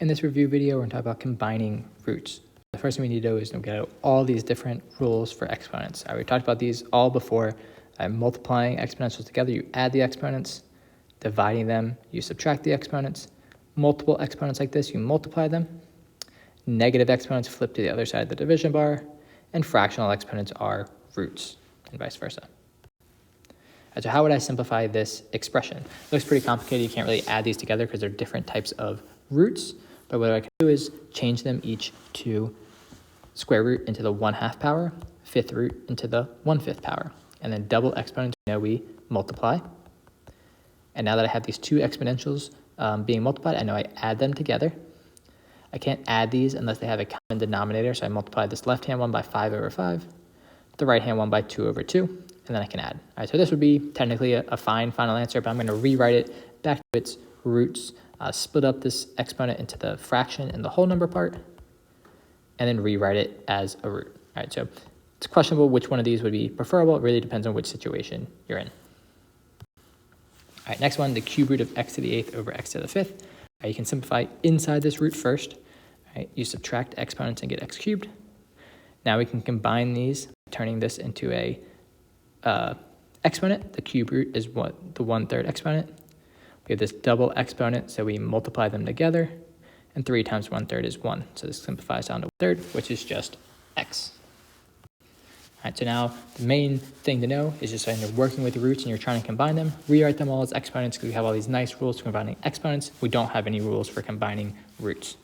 In this review video, we're going to talk about combining roots. The first thing we need to do is get out all these different rules for exponents. We talked about these all before. Multiplying exponentials together, you add the exponents. Dividing them, you subtract the exponents. Multiple exponents like this, you multiply them. Negative exponents flip to the other side of the division bar. And fractional exponents are roots, and vice versa. So how would I simplify this expression? It looks pretty complicated. You can't really add these together because they're different types of roots. But what I can do is change them each to square root into the 1/2 power, fifth root into the 1/5 power. And then double exponents, we multiply. And now that I have these two exponentials being multiplied, I know I add them together. I can't add these unless they have a common denominator. So I multiply this left-hand one by 5/5, the right-hand one by 2/2, and then I can add. All right, so this would be technically a fine final answer, but I'm going to rewrite it back to its roots, split up this exponent into the fraction and the whole number part, and then rewrite it as a root. All right, so it's questionable which one of these would be preferable. It really depends on which situation you're in. All right, next one, the cube root of x to the 8th over x to the 5th. You can simplify inside this root first. Right, you subtract exponents and get x cubed. Now we can combine these, turning this into a exponent. The cube root is the 1/3 exponent. We have this double exponent, so we multiply them together, and 3 times 1/3 is 1. So this simplifies down to 1/3, which is just x. All right, so now the main thing to know is just when you're working with roots and you're trying to combine them, rewrite them all as exponents because we have all these nice rules for combining exponents. We don't have any rules for combining roots.